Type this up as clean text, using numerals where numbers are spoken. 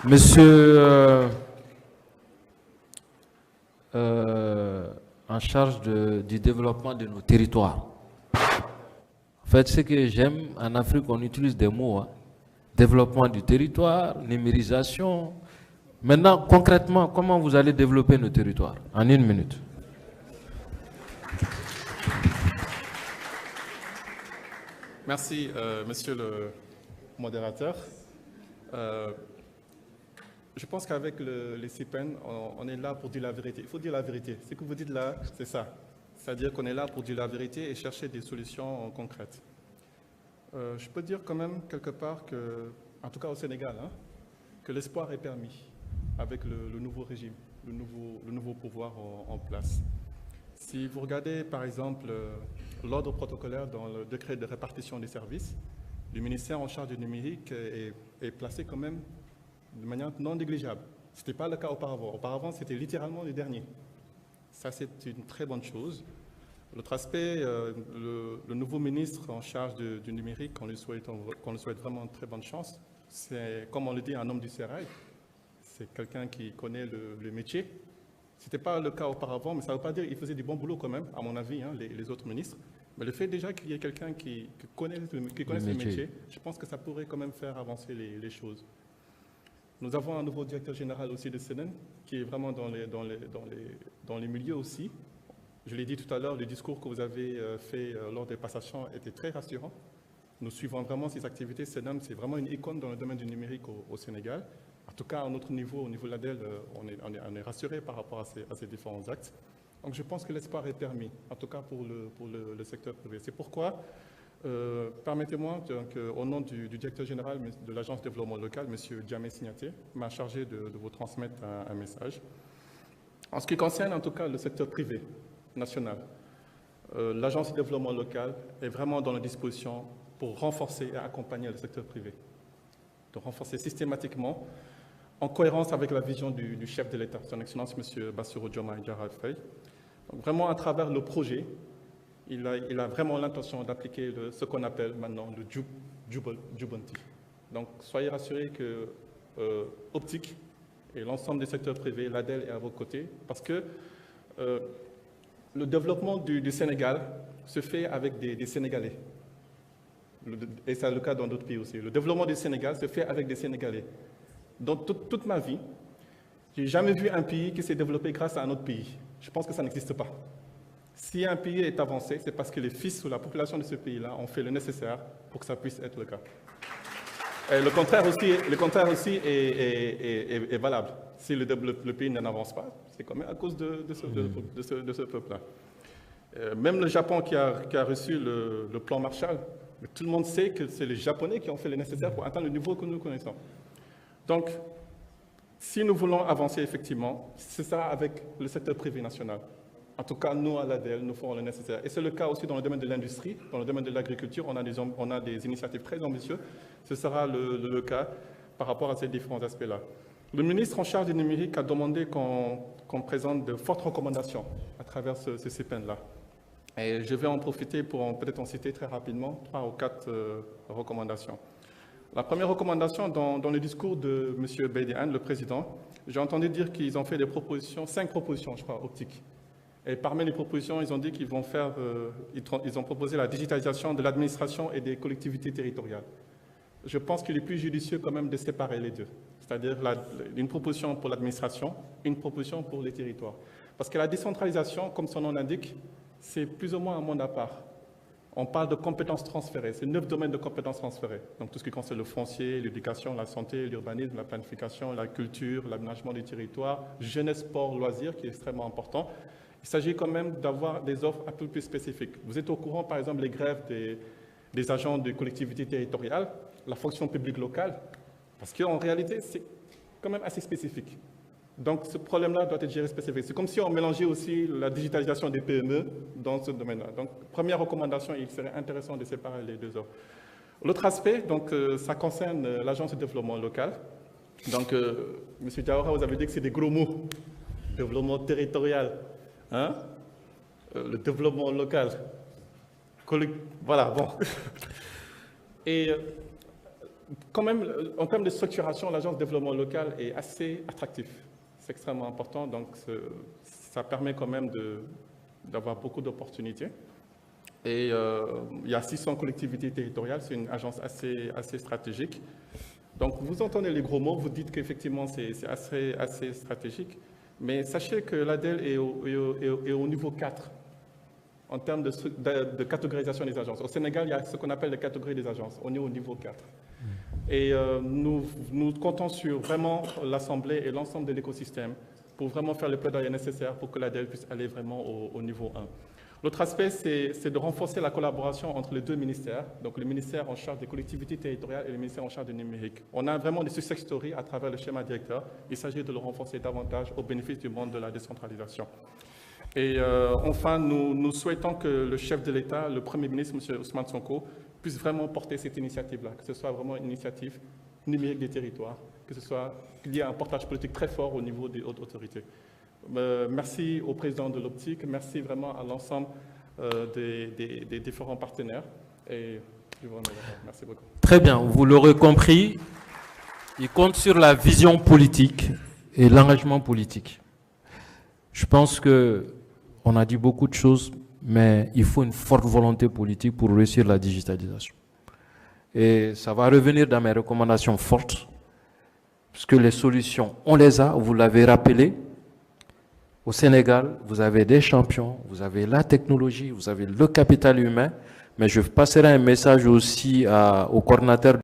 Monsieur en charge du développement de nos territoires. En fait, ce que j'aime, en Afrique, on utilise des mots. Hein. Développement du territoire, numérisation. Maintenant, concrètement, comment vous allez développer nos territoires? En une minute. Merci, monsieur le modérateur. Je pense qu'avec les CIPEN, on est là pour dire la vérité. Il faut dire la vérité. Ce que vous dites là, c'est ça. C'est-à-dire qu'on est là pour dire la vérité et chercher des solutions concrètes. Je peux dire quand même quelque part que, en tout cas au Sénégal, hein, que l'espoir est permis avec le nouveau régime, le nouveau pouvoir en place. Si vous regardez par exemple l'ordre protocolaire dans le décret de répartition des services, le ministère en charge du numérique est placé quand même de manière non négligeable. Ce n'était pas le cas auparavant. Auparavant, c'était littéralement le dernier. Ça, c'est une très bonne chose. L'autre aspect, le nouveau ministre en charge du numérique, qu'on lui souhaite vraiment très bonne chance, c'est, comme on le dit, un homme du sérail. C'est quelqu'un qui connaît le métier. Ce n'était pas le cas auparavant, mais ça ne veut pas dire qu'il faisait du bon boulot quand même, à mon avis, hein, les autres ministres. Mais le fait déjà qu'il y ait quelqu'un qui connaisse le métier, je pense que ça pourrait quand même faire avancer les choses. Nous avons un nouveau directeur général aussi de CNN, qui est vraiment dans les milieux aussi. Je l'ai dit tout à l'heure, le discours que vous avez fait lors des passations était très rassurant. Nous suivons vraiment ces activités. CNN, c'est vraiment une icône dans le domaine du numérique au Sénégal. En tout cas, à notre niveau, au niveau de l'ADEL, on est rassuré par rapport à ces différents actes. Donc je pense que l'espoir est permis, en tout cas pour le secteur privé. C'est pourquoi, permettez-moi, au nom du directeur général de l'Agence de développement local, M. Djamé Signaté, m'a chargé de vous transmettre un message. En ce qui concerne en tout cas le secteur privé national, l'Agence de développement local est vraiment dans la disposition pour renforcer et accompagner le secteur privé, de renforcer systématiquement en cohérence avec la vision du chef de l'État, son Excellence M. Bassirou Diomaye Diakhar Faye. Donc vraiment, à travers le projet, il a vraiment l'intention d'appliquer ce qu'on appelle maintenant le Jubanti. Donc soyez rassurés que Optique et l'ensemble des secteurs privés, l'ADEL est à vos côtés, parce que le développement du Sénégal se fait avec des Sénégalais. Et c'est le cas dans d'autres pays aussi. Le développement du Sénégal se fait avec des Sénégalais. Dans toute ma vie, je n'ai jamais vu un pays qui s'est développé grâce à un autre pays. Je pense que ça n'existe pas. Si un pays est avancé, c'est parce que les fils ou la population de ce pays-là ont fait le nécessaire pour que ça puisse être le cas. Et le contraire aussi est valable. Si le pays n'avance pas, c'est quand même à cause de ce peuple-là. Même le Japon qui a reçu le plan Marshall, tout le monde sait que c'est les Japonais qui ont fait le nécessaire pour atteindre le niveau que nous connaissons. Donc, si nous voulons avancer effectivement, c'est ça avec le secteur privé national. En tout cas, nous, à l'ADEL, nous ferons le nécessaire. Et c'est le cas aussi dans le domaine de l'industrie, dans le domaine de l'agriculture, on a des initiatives très ambitieuses. Ce sera le cas par rapport à ces différents aspects-là. Le ministre en charge du numérique a demandé qu'on présente de fortes recommandations à travers ce CIPEN-là. Et je vais en profiter pour peut-être en citer très rapidement 3 ou 4 recommandations. La première recommandation, dans le discours de M. Beidian, le président, j'ai entendu dire qu'ils ont fait des propositions, 5 propositions, je crois, optiques. Et parmi les propositions, ils ont dit qu'ils vont faire, ils ont proposé la digitalisation de l'administration et des collectivités territoriales. Je pense qu'il est plus judicieux quand même de séparer les deux. C'est-à-dire une proposition pour l'administration, une proposition pour les territoires. Parce que la décentralisation, comme son nom l'indique, c'est plus ou moins un monde à part. On parle de compétences transférées, c'est 9 domaines de compétences transférées. Donc tout ce qui concerne le foncier, l'éducation, la santé, l'urbanisme, la planification, la culture, l'aménagement du territoire, jeunesse, sport, loisirs, qui est extrêmement important. Il s'agit quand même d'avoir des offres un peu plus spécifiques. Vous êtes au courant, par exemple, des grèves des agents de collectivités territoriales, la fonction publique locale, parce qu'en réalité, c'est quand même assez spécifique. Donc ce problème-là doit être géré spécifiquement. C'est comme si on mélangeait aussi la digitalisation des PME dans ce domaine-là. Donc première recommandation, il serait intéressant de séparer les deux offres. L'autre aspect, donc, ça concerne l'agence de développement local. Donc, M. Diawara, vous avez dit que c'est des gros mots. Développement territorial, hein? Le développement local. Voilà, bon. Et quand même, en termes de structuration, l'agence de développement local est assez attractif. C'est extrêmement important, donc ça permet quand même d'avoir beaucoup d'opportunités. Et il y a 600 collectivités territoriales, c'est une agence assez stratégique. Donc vous entendez les gros mots, vous dites qu'effectivement c'est assez stratégique, mais sachez que l'ADEL est au niveau 4 en termes de catégorisation des agences. Au Sénégal, il y a ce qu'on appelle les catégories des agences, on est au niveau 4. Et nous comptons sur vraiment l'Assemblée et l'ensemble de l'écosystème pour vraiment faire le plaidoyer nécessaire pour que l'ADEL puisse aller vraiment au niveau 1. L'autre aspect, c'est de renforcer la collaboration entre les deux ministères, donc le ministère en charge des collectivités territoriales et le ministère en charge du numérique. On a vraiment des success stories à travers le schéma directeur. Il s'agit de le renforcer davantage au bénéfice du monde de la décentralisation. Et enfin, nous souhaitons que le chef de l'État, le Premier ministre, M. Ousmane Sonko, puisse vraiment porter cette initiative-là, que ce soit vraiment une initiative numérique des territoires, qu'il y ait un portage politique très fort au niveau des hautes autorités. Merci au président de l'Optique, merci vraiment à l'ensemble des différents partenaires. Et je vous remercie. Merci beaucoup. Très bien, vous l'aurez compris, il compte sur la vision politique et l'engagement politique. Je pense qu'on a dit beaucoup de choses, mais il faut une forte volonté politique pour réussir la digitalisation. Et ça va revenir dans mes recommandations fortes, puisque les solutions, on les a, vous l'avez rappelé. Au Sénégal, vous avez des champions, vous avez la technologie, vous avez le capital humain, mais je passerai un message aussi au coordinateur